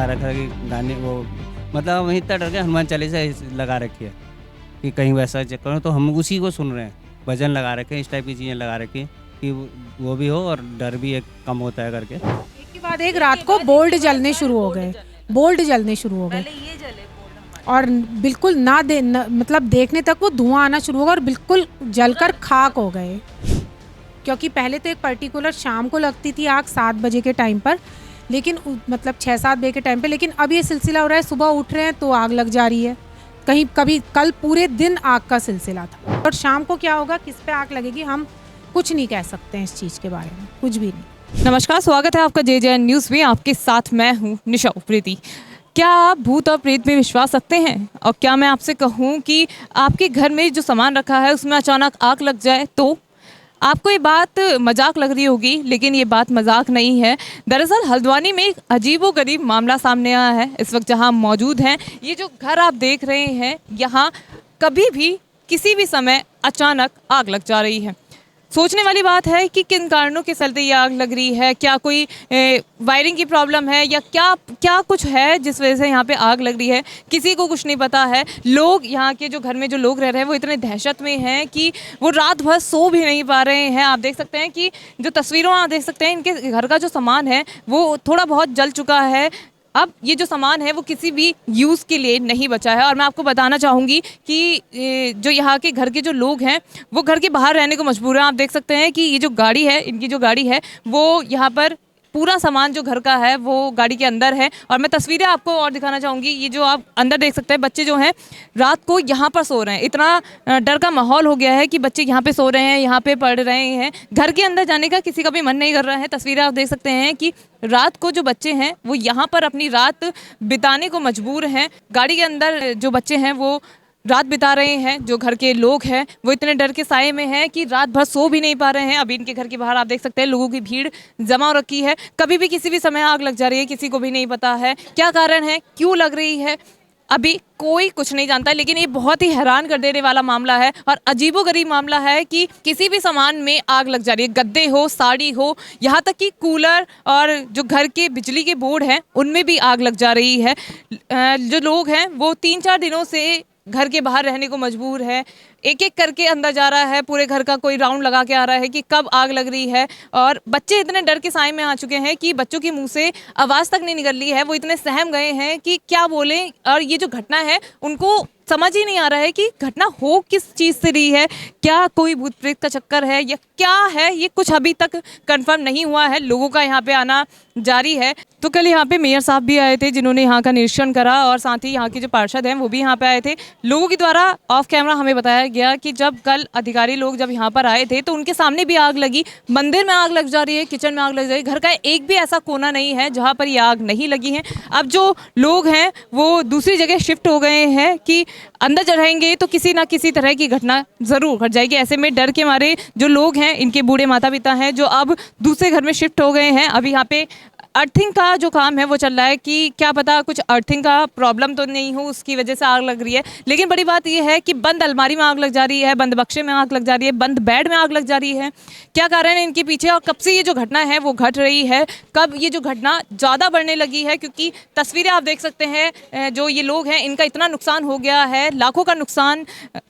लगा रखा है कि गाने वो मतलब वहीं इतना डर के हनुमान चालीसा लगा रखी है कि कहीं वैसा चेक करो, तो हम उसी को सुन रहे हैं। भजन लगा रखे हैं, इस टाइप की चीज़ें लगा रखी हैं कि वो भी हो और डर भी एक कम होता है करके। एक के बाद एक रात को बोल्ट जलने शुरू हो गए, बोल्ट जलने शुरू हो गए और बिल्कुल मतलब देखने तक वो धुआं आना शुरू हो गया और बिल्कुल जलकर खाक हो गए। क्योंकि पहले तो एक पर्टिकुलर शाम को लगती थी आग 7 बजे के टाइम पर, लेकिन मतलब 6-7 बजे के टाइम पे, लेकिन अब ये सिलसिला हो रहा है सुबह उठ रहे हैं तो आग लग जा रही है, कहीं कभी कल पूरे दिन आग का सिलसिला था। और शाम को क्या होगा, किस पे आग लगेगी, हम कुछ नहीं कह सकते हैं इस चीज़ के बारे में, कुछ भी नहीं। नमस्कार, स्वागत है आपका JJN न्यूज़ में। आपके साथ मैं हूँ निशा उप्रेती। क्या आप भूत और प्रेत में विश्वास रखते हैं? और क्या मैं आपसे कहूँ कि आपके घर में जो सामान रखा है उसमें अचानक आग लग जाए तो? आपको ये बात मजाक लग रही होगी, लेकिन ये बात मजाक नहीं है। दरअसल हल्द्वानी में एक अजीबोगरीब मामला सामने आया है। इस वक्त जहाँ मौजूद हैं, ये जो घर आप देख रहे हैं, यहाँ कभी भी किसी भी समय अचानक आग लग जा रही है। सोचने वाली बात है कि किन कारणों के चलते ये आग लग रही है। क्या कोई वायरिंग की प्रॉब्लम है या क्या कुछ है जिस वजह से यहाँ पे आग लग रही है, किसी को कुछ नहीं पता है। लोग यहाँ के जो घर में जो लोग रह रहे हैं वो इतने दहशत में हैं कि वो रात भर सो भी नहीं पा रहे हैं। आप देख सकते हैं कि जो तस्वीरों आप देख सकते हैं, इनके घर का जो सामान है वो थोड़ा बहुत जल चुका है। अब ये जो सामान है वो किसी भी यूज़ के लिए नहीं बचा है। और मैं आपको बताना चाहूँगी कि जो यहाँ के घर के जो लोग हैं वो घर के बाहर रहने को मजबूर हैं। आप देख सकते हैं कि ये जो गाड़ी है, इनकी जो गाड़ी है वो यहाँ पर पूरा सामान जो घर का है वो गाड़ी के अंदर है। और मैं तस्वीरें आपको और दिखाना चाहूँगी। ये जो आप अंदर देख सकते हैं, बच्चे जो हैं रात को यहाँ पर सो रहे हैं। इतना डर का माहौल हो गया है कि बच्चे यहाँ पे सो रहे हैं, यहाँ पे पढ़ रहे हैं। घर के अंदर जाने का किसी का भी मन नहीं कर रहा है। तस्वीरें आप देख सकते हैं कि रात को जो बच्चे हैं वो यहाँ पर अपनी रात बिताने को मजबूर हैं। गाड़ी के अंदर जो बच्चे हैं वो रात बिता रहे हैं। जो घर के लोग हैं वो इतने डर के साए में हैं कि रात भर सो भी नहीं पा रहे हैं। अभी इनके घर के बाहर आप देख सकते हैं लोगों की भीड़ जमा हो रखी है। कभी भी किसी भी समय आग लग जा रही है, किसी को भी नहीं पता है क्या कारण है, क्यों लग रही है, अभी कोई कुछ नहीं जानता। लेकिन ये बहुत ही हैरान कर देने वाला मामला है और अजीबोगरीब मामला है कि किसी भी सामान में आग लग जा रही है। गद्दे हो, साड़ी हो, यहाँ तक कि कूलर और जो घर के बिजली के बोर्ड हैं उनमें भी आग लग जा रही है। जो लोग हैं वो 3-4 दिनों से घर के बाहर रहने को मजबूर है। एक एक करके अंदर जा रहा है, पूरे घर का कोई राउंड लगा के आ रहा है कि कब आग लग रही है। और बच्चे इतने डर के साए में आ चुके हैं कि बच्चों के मुंह से आवाज़ तक नहीं निकल रही है। वो इतने सहम गए हैं कि क्या बोलें। और ये जो घटना है उनको समझ ही नहीं आ रहा है कि घटना हो किस चीज़ से रही है, क्या कोई भूत प्रेत का चक्कर है या क्या है, ये कुछ अभी तक कंफर्म नहीं हुआ है। लोगों का यहाँ पे आना जारी है। तो कल यहाँ पे मेयर साहब भी आए थे जिन्होंने यहाँ का निरीक्षण करा और साथ ही यहाँ के जो पार्षद हैं वो भी यहाँ पे आए थे। लोगों के द्वारा ऑफ कैमरा हमें बताया गया कि जब कल अधिकारी लोग जब यहाँ पर आए थे तो उनके सामने भी आग लगी, मंदिर में आग लग जा रही है, किचन में आग लग जा रही है। घर का एक भी ऐसा कोना नहीं है जहाँ पर ये आग नहीं लगी है। अब जो लोग हैं वो दूसरी जगह शिफ्ट हो गए हैं कि अंदर जब रहेंगे तो किसी ना किसी तरह की घटना ज़रूर घट जाएगी। ऐसे में डर के मारे जो लोग हैं, इनके बूढ़े माता पिता हैं जो अब दूसरे घर में शिफ्ट हो गए हैं। अभी यहाँ पे अर्थिंग का जो काम है वो चल रहा है कि क्या पता कुछ अर्थिंग का प्रॉब्लम तो नहीं हो, उसकी वजह से आग लग रही है। लेकिन बड़ी बात यह है कि बंद अलमारी में आग लग जा रही है, बंद बक्से में आग लग जा रही है, बंद बेड में आग लग जा रही है। क्या कारण है इनके पीछे और कब से ये जो घटना है वो घट रही है, कब ये जो घटना ज़्यादा बढ़ने लगी है? क्योंकि तस्वीरें आप देख सकते हैं, जो ये लोग हैं इनका इतना नुकसान हो गया है, लाखों का नुकसान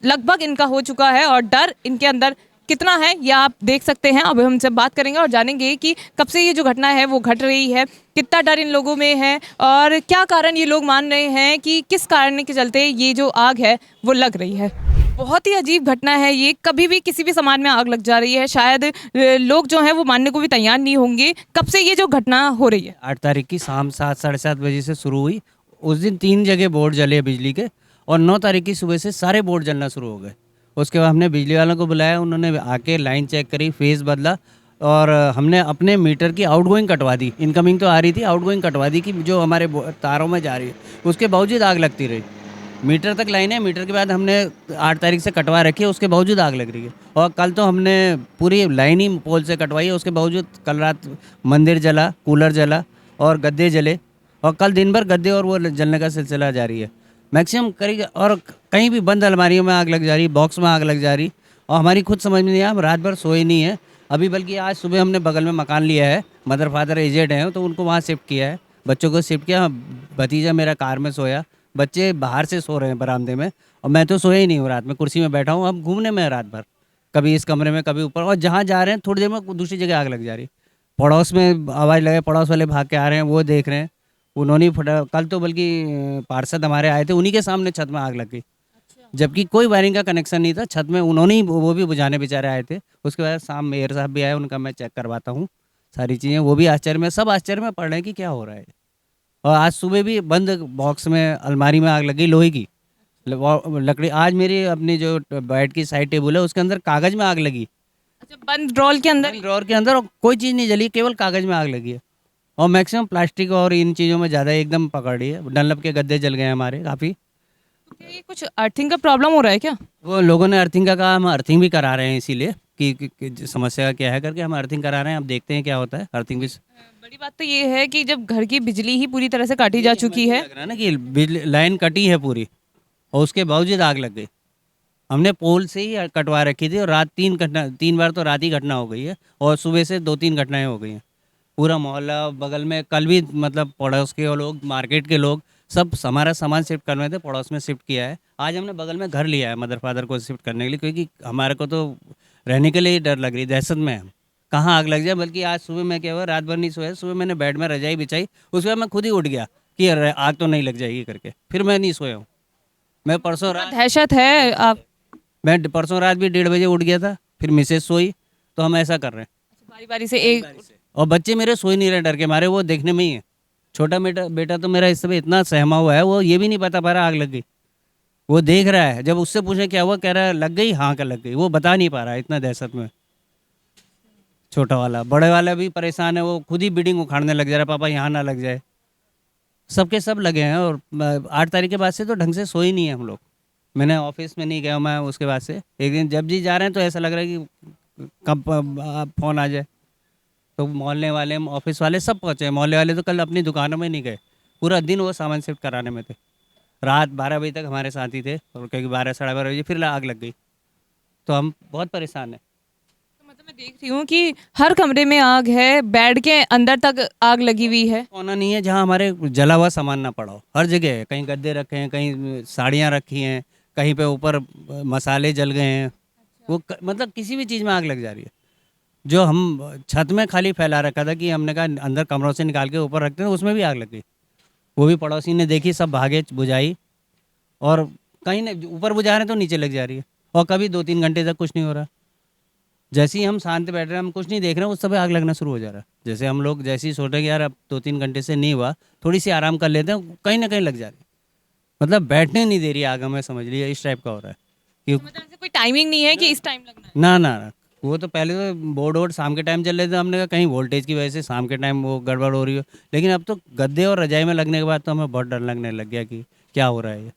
लगभग इनका हो चुका है और डर इनके अंदर कितना है ये आप देख सकते हैं। अब हम सब बात करेंगे और जानेंगे कि कब से ये जो घटना है वो घट रही है, कितना डर इन लोगों में है और क्या कारण ये लोग मान रहे हैं कि किस कारण के चलते ये जो आग है वो लग रही है। बहुत ही अजीब घटना है ये। कभी भी किसी भी सामान में आग लग जा रही है। शायद लोग जो हैं वो मानने को भी तैयार नहीं होंगे। कब से ये जो घटना हो रही है? 8 तारीख की शाम 7-7:30 बजे से शुरू हुई। उस दिन 3 जगह बोर्ड जले बिजली के और 9 तारीख की सुबह से सारे बोर्ड जलना शुरू हो गए। उसके बाद हमने बिजली वालों को बुलाया, उन्होंने आके लाइन चेक करी, फेज़ बदला और हमने अपने मीटर की आउटगोइंग कटवा दी। इनकमिंग तो आ रही थी, आउटगोइंग कटवा दी कि जो हमारे तारों में जा रही है। उसके बावजूद आग लगती रही। मीटर तक लाइन है, मीटर के बाद हमने 8 तारीख से कटवा रखी है, उसके बावजूद आग लग रही है। और कल तो हमने पूरी लाइन ही पोल से कटवाई है, उसके बावजूद कल रात मंदिर जला, कूलर जला और गद्दे जले और कल दिन भर गद्दे और वो जलने का सिलसिला जारी है। मैक्सिमम करी और कहीं भी बंद अलमारियों में आग लग जा रही, बॉक्स में आग लग जा रही और हमारी खुद समझ में नहीं आया। हम रात भर सोए नहीं है अभी, बल्कि आज सुबह हमने बगल में मकान लिया है, मदर फादर एजेड हैं तो उनको वहाँ शिफ्ट किया है। बच्चों को शिफ्ट किया। भतीजा मेरा कार में सोया, बच्चे बाहर से सो रहे हैं बरामदे में, और मैं तो सोया ही नहीं हूँ रात में, कुर्सी में बैठा हूँ। अब घूमने में रात भर, कभी इस कमरे में कभी ऊपर, और जहाँ जा रहे हैं थोड़ी देर में दूसरी जगह आग लग जा रही। पड़ोस में आवाज़ लगे, पड़ोस वाले भाग के आ रहे हैं, वो देख रहे हैं। उन्होंने ही फटा, कल तो बल्कि पार्षद हमारे आए थे, उन्हीं के सामने छत में आग लग गई, जबकि कोई वायरिंग का कनेक्शन नहीं था। छत में उन्होंने ही, वो भी बुझाने बेचारे आए थे। उसके बाद शाम मेयर साहब भी आए, उनका मैं चेक करवाता हूँ सारी चीज़ें। वो भी आश्चर्य में, सब आश्चर्य में पड़ रहे हैं कि क्या हो रहा है। और आज सुबह भी बंद बॉक्स में अलमारी में आग लगी, लोहे की लकड़ी। आज मेरी अपनी जो बेड की साइड टेबल है उसके अंदर कागज़ में आग लगी, अच्छा, बंद ड्रॉल के अंदर। ड्रॉर के अंदर, और कोई चीज़ नहीं जली, केवल कागज़ में आग लगी है। और मैक्सिमम प्लास्टिक और इन चीज़ों में ज़्यादा एकदम पकड़ रही है। डनलप के गद्दे जल गए हमारे काफ़ी। क्या ये कुछ अर्थिंग का प्रॉब्लम हो रहा है क्या? वो लोगों ने अर्थिंग का कहा, हम अर्थिंग भी करा रहे हैं, इसीलिए कि समस्या क्या है करके हम अर्थिंग करा रहे हैं। अब देखते हैं क्या होता है। अर्थिंग भी बड़ी बात तो ये है कि जब घर की बिजली ही पूरी तरह से काटी जा चुकी है। लग रहा है ना कि बिजली लाइन कटी है पूरी, और उसके बावजूद आग लग गई। हमने पोल से ही कटवा रखी थी, और रात 3 बार तो रात ही घटना हो गई है, और सुबह से 2-3 घटनाएं हो गई हैं। पूरा मोहल्ला बगल में, कल भी मतलब पड़ोस के लोग, मार्केट के लोग, सब हमारा सामान शिफ्ट करने थे, पड़ोस में शिफ्ट किया है। आज हमने बगल में घर लिया है मदर फादर को शिफ्ट करने के लिए, क्योंकि हमारे को तो रहने के लिए ही डर लग रही, दहशत में हम कहाँ आग लग जाए। बल्कि आज सुबह मैं क्या हुआ, रात भर नहीं सोया, सुबह मैंने बेड में रजाई बिछाई, उसके बाद मैं खुद ही उठ गया कि अरे आग तो नहीं लग जाएगी करके, फिर मैं नहीं सोया हूँ। मैं परसों रात दहशत है आप। मैं परसों रात भी 1:30 बजे उठ गया था, फिर मिसेज सोई, तो हम ऐसा कर रहे हैं। बारी बारी से एक। और बच्चे मेरे सोई नहीं रहे डर के मारे, वो देखने में ही है। छोटा बेटा तो मेरा इस समय इतना सहमा हुआ है, वो ये भी नहीं पता पा रहा आग लग गई। वो देख रहा है, जब उससे पूछे क्या हुआ, कह रहा है लग गई, हाँ का लग गई। वो बता नहीं पा रहा है, इतना दहशत में छोटा वाला। बड़े वाला भी परेशान है, वो खुद ही बिल्डिंग उखाड़ने लग जा रहा है, पापा यहाँ ना लग जाए। सबके सब लगे हैं। और 8 तारीख के बाद से तो ढंग से सोई नहीं है हम लोग। मैंने ऑफिस में नहीं गया मैं उसके बाद से। एक दिन जब जी जा रहे हैं तो ऐसा लग रहा है कि कब फ़ोन आ जाए। तो मोहल्ले वाले, ऑफिस वाले सब पहुँचे। मोहल्ले वाले तो कल अपनी दुकानों में नहीं गए, पूरा दिन वो सामान शिफ्ट कराने में थे। रात 12 बजे तक हमारे साथ ही थे, और क्योंकि 12 साढ़े 12 बजे फिर आग लग गई, तो हम बहुत परेशान हैं। तो मतलब मैं देख रही हूँ कि हर कमरे में आग है, बेड के अंदर तक आग लगी हुई है। कोना नहीं है जहाँ हमारे जला हुआ सामान ना पड़ा हो, हर जगह है। कहीं गद्दे रखे हैं, कहीं साड़ियाँ रखी हैं, कहीं पे ऊपर मसाले जल गए हैं। वो मतलब किसी भी चीज़ में आग लग जा रही है। जो हम छत में खाली फैला रखा था कि हमने कहा अंदर कमरों से निकाल के ऊपर रखते हैं, उसमें भी आग लग गई। वो भी पड़ोसी ने देखी, सब भागे, बुझाई। और कहीं ने ऊपर बुझा रहे हैं तो नीचे लग जा रही है, और कभी 2-3 घंटे तक कुछ नहीं हो रहा। जैसे ही हम शांत बैठ रहे हैं, हम कुछ नहीं देख रहे हैं, उस समय आग लगना शुरू हो जा रहा है। जैसे हम लोग जैसे ही सोच रहे हैं कि यार अब 2-3 घंटे से नहीं हुआ, थोड़ी सी आराम कर लेते हैं, कहीं ना कहीं लग जा रही है। मतलब बैठने नहीं दे रही आग हमें, समझ लीजिए इस टाइप का हो रहा है कि मतलब ऐसे कोई टाइमिंग नहीं है कि इस टाइम लगना है। ना। वो तो पहले तो बोर्ड वोर्ड शाम के टाइम चल रहे थे, हमने कहा कहीं वोल्टेज की वजह से शाम के टाइम वो गड़बड़ हो रही हो। लेकिन अब तो गद्दे और रजाई में लगने के बाद तो हमें बहुत डर लगने लग गया कि क्या हो रहा है ये।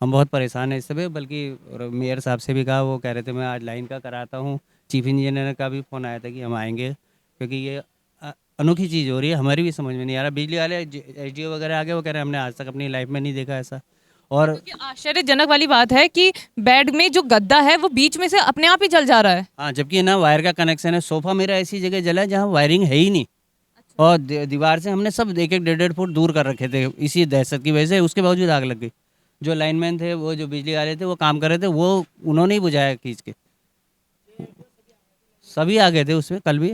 हम बहुत परेशान हैं इस समय। बल्कि मेयर साहब से भी कहा, वो कह रहे थे मैं आज लाइन का कराता हूँ। चीफ इंजीनियर का भी फ़ोन आया था कि हम आएंगे, क्योंकि ये अनोखी चीज़ हो रही है, हमारी भी समझ में नहीं आ रहा। बिजली वाले SDO वगैरह आ गए, वो कह रहे हैं हमने आज तक अपनी लाइफ में नहीं देखा ऐसा। और क्योंकि आश्चर्यजनक वाली बात है कि बेड में जो गद्दा है वो बीच में से अपने आप ही जल जा रहा है। हाँ, जबकि ना वायर का कनेक्शन है। सोफ़ा मेरा ऐसी जगह जला है जहाँ वायरिंग है ही नहीं। और दीवार से हमने सब 1-1 1.5 फुट दूर कर रखे थे, इसी दहशत की वजह से। उसके बावजूद आग लग गई। जो लाइनमैन थे, वो जो बिजली वाले थे, वो काम कर रहे थे, वो उन्होंने ही बुझाया खींच के। सभी आ गए थे उसमें कल भी,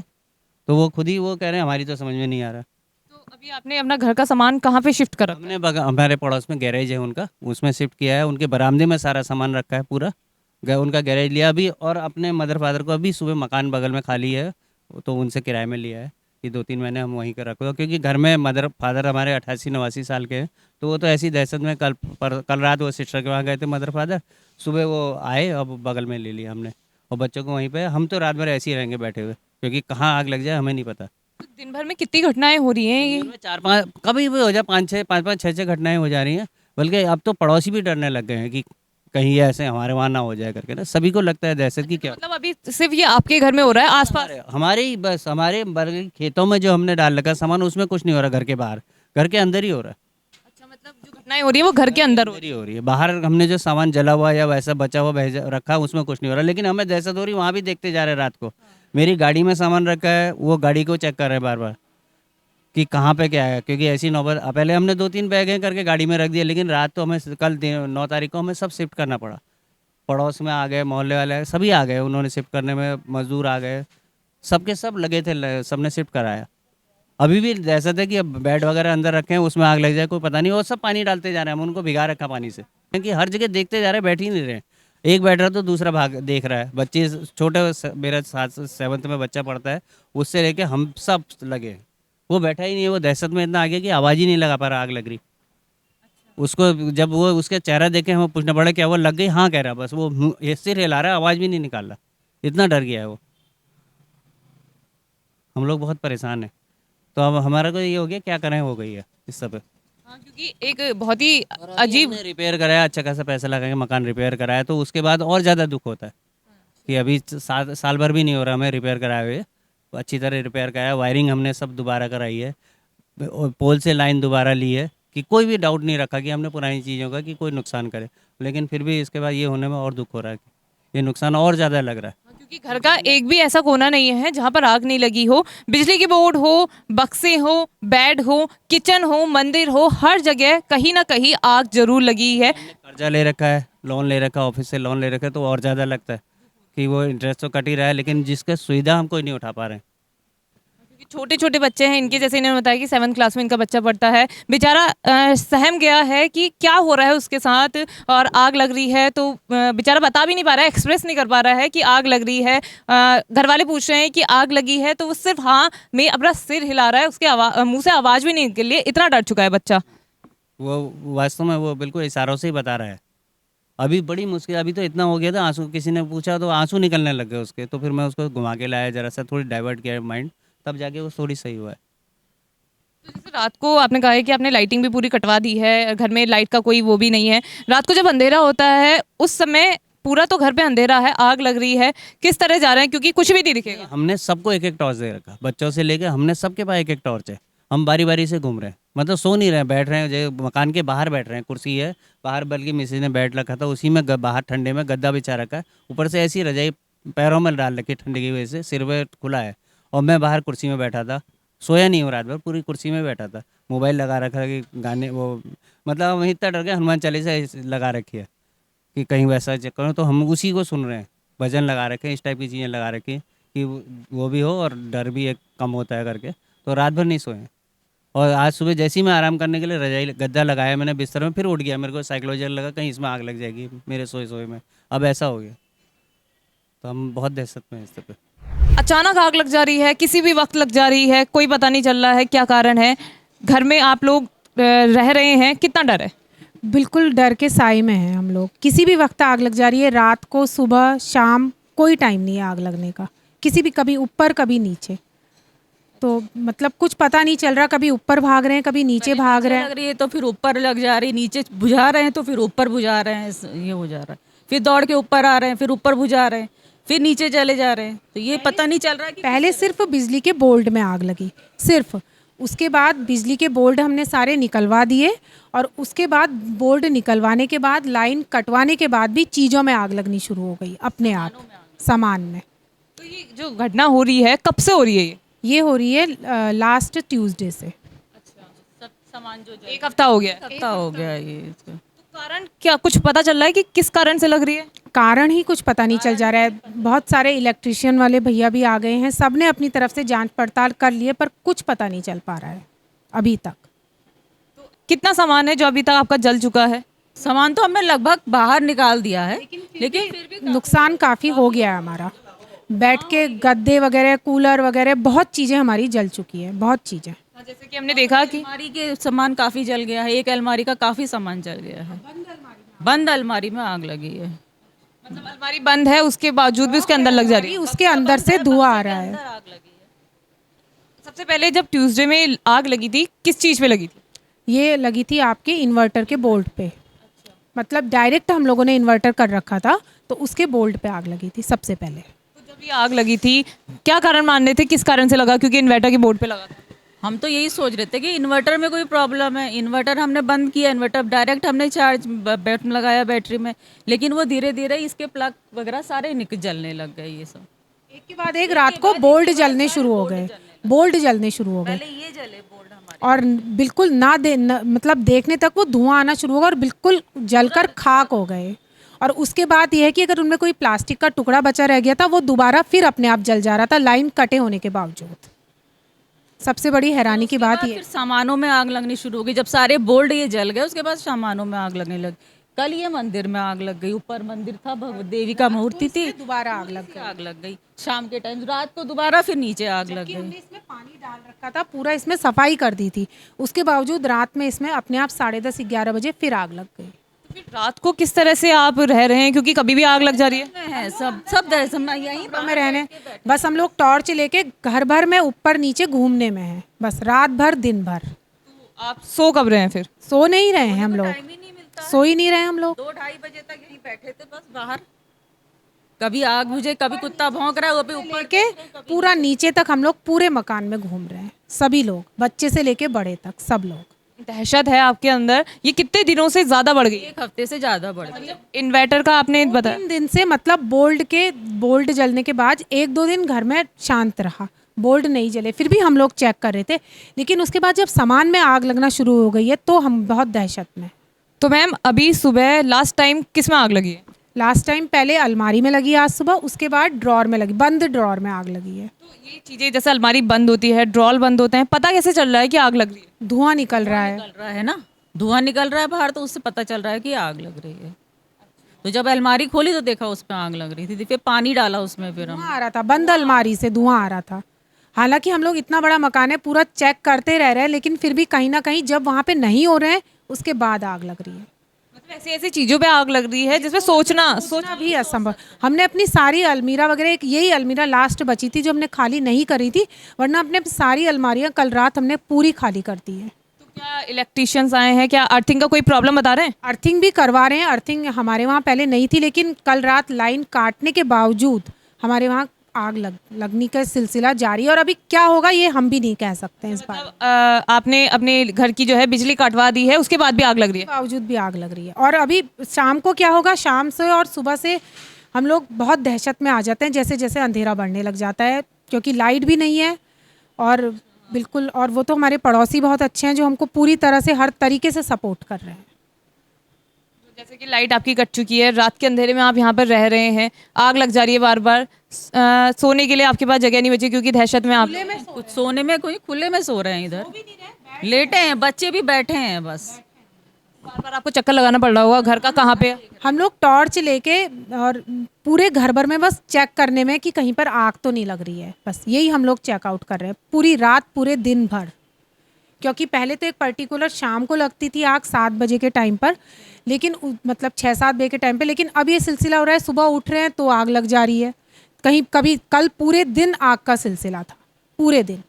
तो वो खुद ही वो कह रहे हैं हमारी तो समझ में नहीं आ रहा। तो अभी आपने अपना घर का सामान कहाँ पे शिफ्ट करा? हमने हमारे पड़ोस में गैरेज है उनका, उसमें शिफ्ट किया है। उनके बरामदे में सारा सामान रखा है पूरा। उनका गैरेज लिया अभी, और अपने मदर फादर को अभी सुबह मकान बगल में खाली है, तो उनसे किराए में लिया है कि 2-3 महीने हम वहीं कर रखो। क्योंकि घर में मदर फादर हमारे 88-89 साल के हैं, तो वो तो ऐसी दहशत में कल रात वो सिस्टर के वहाँ गए थे मदर फादर, सुबह वो आए, अब बगल में ले लिया हमने, और बच्चों को वहीं पे। हम तो रात भर ऐसे ही रहेंगे बैठे हुए, क्योंकि कहाँ आग लग जाए हमें नहीं पता। तो दिन भर में कितनी घटनाएं हो रही हैं ये? दिन में 4-5 कभी भी हो जाए, 5-5 6-6 घटनाएं हो जा रही हैं। बल्कि अब तो पड़ोसी भी डरने लग गए हैं कि कहीं ऐसे हमारे वहाँ ना हो जाए करके ना। सभी को लगता है दहशत की क्या। मतलब अभी सिर्फ ये आपके घर में हो रहा है, आसपास? हमारे ही बस, हमारे खेतों में जो हमने डाल रखा सामान, उसमें कुछ नहीं हो रहा। घर के बाहर, घर के अंदर ही हो रहा है। अच्छा, मतलब जो घटनाएं हो रही है वो घर के अंदर हो रही अंदर ही हो रही है। बाहर हमने जो सामान जला हुआ या वैसा बचा हुआ रखा, उसमें कुछ नहीं हो रहा। लेकिन हमें दहशत हो रही, वहाँ भी देखते जा रहे हैं रात को। मेरी गाड़ी में सामान रखा है, वो गाड़ी को चेक कर रहे हैं बार बार कि कहाँ पे क्या है, क्योंकि ऐसी नौबत पहले हमने 2-3 बैगें करके गाड़ी में रख दिया, लेकिन रात तो हमें कल 9 तारीख को हमें सब शिफ्ट करना पड़ा। पड़ोस में आ गए, मोहल्ले वाले सभी आ गए, उन्होंने शिफ्ट करने में मजदूर आ गए, सबके सब लगे थे, सबने शिफ्ट कराया। अभी भी दहशत है कि अब बेड वगैरह अंदर रखे हैं, उसमें आग लग जाए, कोई पता नहीं। और सब पानी डालते जा रहे हैं, हम उनको भिगा रखा पानी से, क्योंकि हर जगह देखते जा रहे हैं, बैठ ही नहीं रहे। एक बैठ रहा तो दूसरा भाग देख रहा है। बच्चे छोटे, मेरा 7th में बच्चा पढ़ता है, उससे लेके हम सब लगे हैं। वो बैठा ही नहीं है, वो दहशत में इतना आगे कि आवाज़ ही नहीं लगा पा रहा, आग लग रही। उसको जब वो उसके चेहरा देखे हमें पूछना पड़ा क्या वो लग गई, हाँ कह रहा, बस वो ये सिर हिला रहा है, आवाज़ भी नहीं निकाल रहा, इतना डर गया है वो। हम लोग बहुत परेशान हैं। तो अब हमारा को ये हो गया, क्या करें, हो गई है इस सब पे। हाँ, क्योंकि एक बहुत ही अजीब हमने रिपेयर कराया, अच्छा खासा पैसा लगा के मकान रिपेयर कराया, तो उसके बाद और ज़्यादा दुख होता है कि अभी साल भर भी नहीं हो रहा हमें रिपेयर कराए हुए। अच्छी तरह रिपेयर कराया, वायरिंग हमने सब दोबारा कराई है, और पोल से लाइन दोबारा ली है, कि कोई भी डाउट नहीं रखा कि हमने पुरानी चीज़ों का कि कोई नुकसान करे। लेकिन फिर भी इसके बाद ये होने में और दुख हो रहा है कि ये नुकसान और ज़्यादा लग रहा है। क्योंकि घर का एक भी ऐसा कोना नहीं है जहाँ पर आग नहीं लगी हो। बिजली के बोर्ड हो, बक्से हो, बेड हो, किचन हो, मंदिर हो, हर जगह कहीं ना कहीं आग जरूर लगी है। कर्जा ले रखा है, लोन ले रखा है, ऑफिस से लोन ले रखा है, तो और ज़्यादा लगता है कि वो इंटरेस्ट तो कट ही रहा है, लेकिन जिसका सुविधा हम कोई नहीं उठा पा रहे हैं। क्योंकि छोटे छोटे बच्चे हैं इनके, जैसे इन्होंने बताया कि 7th क्लास में इनका बच्चा पढ़ता है, बेचारा सहम गया है कि क्या हो रहा है उसके साथ, और आग लग रही है तो बेचारा बता भी नहीं पा रहा है, एक्सप्रेस नहीं कर पा रहा है कि आग लग रही है। घर वाले पूछ रहे हैं कि आग लगी है, तो वो सिर्फ हाँ में अपना सिर हिला रहा है, उसके मुंह से आवाज़ भी नहीं निकल रही है, इतना डर चुका है बच्चा। वो वास्तव में वो बिल्कुल इशारों से ही बता रहा है। अभी बड़ी मुश्किल, अभी तो इतना हो गया था, आंसू किसी ने पूछा तो आंसू निकलने लग गए उसके, तो फिर मैं उसको घुमा के लाया, जरा सा थोड़ी डाइवर्ट किया माइंड, तब जाके वो थोड़ी सही हुआ है। तो जैसे रात को आपने कहा है कि आपने लाइटिंग भी पूरी कटवा दी है, घर में लाइट का कोई वो भी नहीं है। रात को जब अंधेरा होता है उस समय पूरा तो घर पे अंधेरा है, आग लग रही है, किस तरह जा रहे हैं, क्योंकि कुछ भी नहीं दिखेगा। हमने सबको एक एक टॉर्च दे रखा, बच्चों से लेके हमने सबके पास एक एक टॉर्च है। हम बारी बारी से घूम रहे हैं, मतलब सो नहीं रहे हैं, बैठ रहे हैं, जो मकान के बाहर बैठ रहे हैं, कुर्सी है बाहर, बल्कि मिसेज ने बैठ रखा था उसी में, बाहर ठंडे में गद्दा बिछा रखा है, ऊपर से ऐसी रजाई पैरों में डाल रखी ठंडी की वजह से, सिर पे खुला है, और मैं बाहर कुर्सी में बैठा था, सोया नहीं हूँ रात भर, पूरी कुर्सी में बैठा था, मोबाइल लगा रखा कि गाने वो, मतलब हम इतना डर गए, हनुमान चालीसा लगा रखी है कि कहीं वैसा चेक करो, तो हम उसी को सुन रहे हैं, भजन लगा रखे हैं, इस टाइप की चीज़ें लगा रखी हैं कि वो भी हो और डर भी एक कम होता है करके, तो रात भर नहीं सोए। और आज सुबह जैसे ही मैं आराम करने के लिए रजाई गद्दा लगाया मैंने बिस्तर में, फिर उठ गया, मेरे को साइकोलॉजिकल लगा कहीं इसमें आग लग जाएगी मेरे सोए सोए में, अब ऐसा हो गया, तो हम बहुत दहशत में हैं इस पे। अचानक आग लग जा रही है, किसी भी वक्त लग जा रही है, कोई पता नहीं चल रहा है क्या कारण है। घर में आप लोग रह रहे हैं, कितना डर है? बिल्कुल डर के साए में हैं हम लोग। किसी भी वक्त आग लग जा रही है, रात को, सुबह, शाम, कोई टाइम नहीं है आग लगने का, किसी भी, कभी ऊपर कभी नीचे, तो मतलब कुछ पता नहीं चल रहा, कभी ऊपर भाग रहे हैं, कभी नीचे भाग रहे हैं। लग रही है तो फिर ऊपर लग जा रही है, नीचे बुझा रहे हैं तो फिर ऊपर बुझा रहे हैं, ये हो जा रहा है, फिर दौड़ के ऊपर आ रहे हैं, फिर ऊपर बुझा रहे हैं, फिर नीचे चले जा रहे हैं, तो ये पता नहीं चल रहा है कि पहले सिर्फ बिजली के बोल्ट में आग लगी, सिर्फ। उसके बाद बिजली के बोल्ट हमने सारे निकलवा दिए, और उसके बाद बोल्ट निकलवाने के बाद, लाइन कटवाने के बाद भी चीज़ों में आग लगनी शुरू हो गई अपने आप, सामान में। तो ये जो घटना हो रही है कब से हो रही है? ये हो रही है लास्ट ट्यूसडे से। सब सामान जो एक हफ्ता हो गया है। हफ्ता हो गया ये इसका। तो कारण क्या कुछ पता चल रहा है कि किस कारण से लग रही है? कारण ही कुछ पता नहीं चल जा रहा है। बहुत सारे इलेक्ट्रिशियन वाले भैया भी आ गए हैं, सब ने अपनी तरफ से जांच पड़ताल कर लिए, पर कुछ पता नहीं चल पा रहा है अभी तक। तो कितना सामान है जो अभी तक आपका जल चुका है? सामान तो हमने लगभग बाहर निकाल दिया है, लेकिन फिर भी नुकसान काफ़ी हो गया है हमारा। बेड के गद्दे वगैरह, कूलर वगैरह, बहुत चीज़ें हमारी जल चुकी है, बहुत चीज़ें। जैसे कि हमने देखा कि अलमारी के सामान काफ़ी जल गया है, एक अलमारी का काफ़ी सामान जल गया है, बंद अलमारी में आग लगी है। मतलब अलमारी बंद है उसके बावजूद भी उसके अंदर लग जा रही है। उसके अंदर से धुआं आ रहा है। आग लगी है। सबसे पहले जब ट्यूसडे में आग लगी थी, किस चीज़ पे लगी थी? ये लगी थी आपके इन्वर्टर के बोल्ट पे, मतलब डायरेक्ट हम लोगों ने इन्वर्टर कर रखा था, तो उसके बोल्ट पे आग लगी थी सबसे पहले। तो जब ये आग लगी थी क्या कारण मान रहे थे, किस कारण से लगा? क्योंकि इन्वर्टर के बोर्ड पे लगा था। हम तो यही सोच रहे थे कि इन्वर्टर में कोई प्रॉब्लम है, इन्वर्टर हमने बंद किया, इन्वर्टर डायरेक्ट हमने चार्ज लगाया बैटरी में, लेकिन वो धीरे धीरे इसके प्लग वगैरह सारे जलने लग गए ये सब। एक के बाद एक रात को बोल्ट जलने शुरू हो गए, बोल्ट जलने शुरू हो गए पहले ये जले बोर्ड हमारे, और बिल्कुल मतलब देखने तक वो धुआं आना शुरू हो गया और बिल्कुल जलकर खाक हो गए। और उसके बाद ये है कि अगर उनमें कोई प्लास्टिक का टुकड़ा बचा रह गया था वो दोबारा फिर अपने आप जल जा रहा था, लाइन कटे होने के बावजूद। सबसे बड़ी हैरानी की बात ये फिर सामानों में आग लगनी शुरू हो गई। जब सारे बोर्ड ये जल गए उसके बाद सामानों में आग लगने लगी। कल ये मंदिर में आग लग गई, ऊपर मंदिर था, देवी का मूर्ति थी, दोबारा आग लग गई। आग लग गई शाम के टाइम, रात को दोबारा फिर नीचे आग लग गई। हमने इसमें पानी डाल रखा था, पूरा इसमें सफाई कर दी थी, उसके बावजूद रात में इसमें अपने आप 10:30-11 बजे फिर आग लग गई। फिर रात को किस तरह से आप रह रहे हैं, क्योंकि कभी भी आग लग जा रही है? है सब दर्शन यहीं में रहने, बस हम लोग टॉर्च लेके घर भर में ऊपर नीचे घूमने में है, बस रात भर दिन भर। आप सो कब रहे हैं फिर? सो नहीं रहे हैं हम लोग, सो ही नहीं रहे हम लोग। 2-2:30 बजे तक यहीं बैठे थे बस बाहर। कभी आग बुझे, कभी कुत्ता भौंक रहा है, वो भी ऊपर के पूरा नीचे तक हम लोग पूरे मकान में घूम रहे हैं, सभी लोग, बच्चे से लेके बड़े तक सब लोग। दहशत है आपके अंदर, ये कितने दिनों से ज्यादा बढ़ गई? 1 हफ्ते से ज्यादा बढ़ गई। इन्वर्टर का आपने बताया? 3 दिन से, मतलब बोल्ट जलने के बाद 1-2 दिन घर में शांत रहा, बोल्ट नहीं जले, फिर भी हम लोग चेक कर रहे थे, लेकिन उसके बाद जब सामान में आग लगना शुरू हो गई है तो हम बहुत दहशत में। तो मैम अभी सुबह लास्ट टाइम किस में आग लगी है? लास्ट टाइम पहले अलमारी में लगी आज सुबह, उसके बाद ड्रॉर में लगी, बंद ड्रॉर में आग लगी है। तो ये चीजें जैसे अलमारी बंद होती है, ड्रॉर बंद होते हैं, पता कैसे चल रहा है कि आग लग रही है? धुआं निकल रहा है, निकल रहा है ना, धुआं निकल रहा है बाहर, तो उससे पता चल रहा है कि आग लग रही है। तो जब अलमारी खोली तो देखा उस पर आग लग रही थी, फिर पानी डाला उसमें, फिर हम धुआं आ रहा था, बंद अलमारी से धुआं आ रहा था। हालांकि हम लोग, इतना बड़ा मकान है, पूरा चेक करते रह रहे हैं, लेकिन फिर भी कहीं ना कहीं जब वहाँ पे नहीं हो रहे हैं उसके बाद आग लग रही है। मतलब ऐसी ऐसी चीजों पे आग लग रही है जिसमें सोचना भी असंभव। हमने अपनी सारी अलमीरा वगैरह, एक यही अलमीरा लास्ट बची थी जो हमने खाली नहीं करी थी, वरना अपने सारी अलमारियां कल रात हमने पूरी खाली कर दी है। तो क्या इलेक्ट्रिशियंस आए हैं, क्या अर्थिंग का कोई प्रॉब्लम बता रहे हैं? अर्थिंग भी करवा रहे हैं, अर्थिंग हमारे वहाँ पहले नहीं थी, लेकिन कल रात लाइन काटने के बावजूद हमारे वहाँ आग लगने का सिलसिला जारी है, और अभी क्या होगा ये हम भी नहीं कह सकते हैं इस बार। आपने अपने घर की जो है बिजली काटवा दी है, उसके बाद भी आग लग रही है? बावजूद भी आग लग रही है। और अभी शाम को क्या होगा, शाम से और सुबह से हम लोग बहुत दहशत में आ जाते हैं, जैसे जैसे अंधेरा बढ़ने लग जाता है, क्योंकि लाइट भी नहीं है। और बिल्कुल, और वो तो हमारे पड़ोसी बहुत अच्छे हैं जो हमको पूरी तरह से हर तरीके से सपोर्ट कर रहे हैं। जैसे कि लाइट आपकी कट चुकी है, रात के अंधेरे में आप यहाँ पर रह रहे हैं, आग लग जा रही है बार बार, सोने के लिए आपके पास जगह नहीं बची क्योंकि दहशत में आप कुछ सोने में, कोई खुले में सो रहे हैं, इधर लेटे हैं, बच्चे भी बैठे हैं, बस बार बार आपको चक्कर लगाना पड़ रहा होगा। घर का कहाँ पे? हम लोग टॉर्च लेके और पूरे घर भर में बस चेक करने में कि कहीं पर आग तो नहीं लग रही है, बस यही हम लोग चेकआउट कर रहे हैं पूरी रात पूरे दिन भर। क्योंकि पहले तो एक पर्टिकुलर शाम को लगती थी आग 7 बजे के टाइम पर, लेकिन मतलब 6-7 बजे के टाइम पे, लेकिन अब ये सिलसिला हो रहा है सुबह उठ रहे हैं तो आग लग जा रही है, कहीं कभी कल पूरे दिन आग का सिलसिला था, पूरे दिन,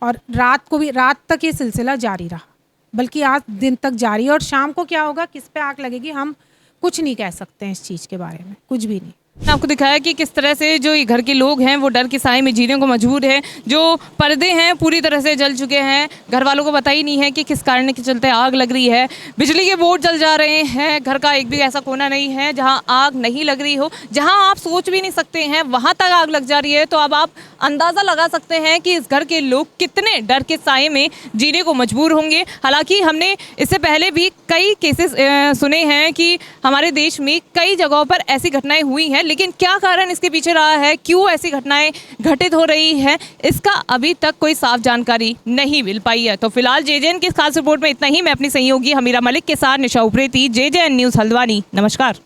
और रात को भी, रात तक ये सिलसिला जारी रहा, बल्कि आज दिन तक जारी है। और शाम को क्या होगा, किस पे आग लगेगी, हम कुछ नहीं कह सकते हैं इस चीज़ के बारे में, कुछ भी नहीं। आपको दिखाया कि किस तरह से जो ये घर के लोग हैं वो डर के साए में जीने को मजबूर है, जो पर्दे हैं पूरी तरह से जल चुके हैं, घर वालों को पता ही नहीं है कि किस कारण के चलते आग लग रही है, बिजली के बोर्ड जल जा रहे हैं, घर का एक भी ऐसा कोना नहीं है जहां आग नहीं लग रही हो, जहां आप सोच भी नहीं सकते हैं वहां तक आग लग जा रही है। तो अब आप अंदाज़ा लगा सकते हैं कि इस घर के लोग कितने डर के साए में जीने को मजबूर होंगे। हालांकि हमने इससे पहले भी कई केसेस सुने हैं कि हमारे देश में कई जगहों पर ऐसी घटनाएं हुई हैं, लेकिन क्या कारण इसके पीछे रहा है, क्यों ऐसी घटनाएं घटित हो रही है, इसका अभी तक कोई साफ जानकारी नहीं मिल पाई है। तो फिलहाल जेजेएन की खास रिपोर्ट में इतना ही। मैं अपनी सहयोगी हमीरा मलिक के साथ निशा उप्रेती, जेजेएन न्यूज़ हल्द्वानी। नमस्कार।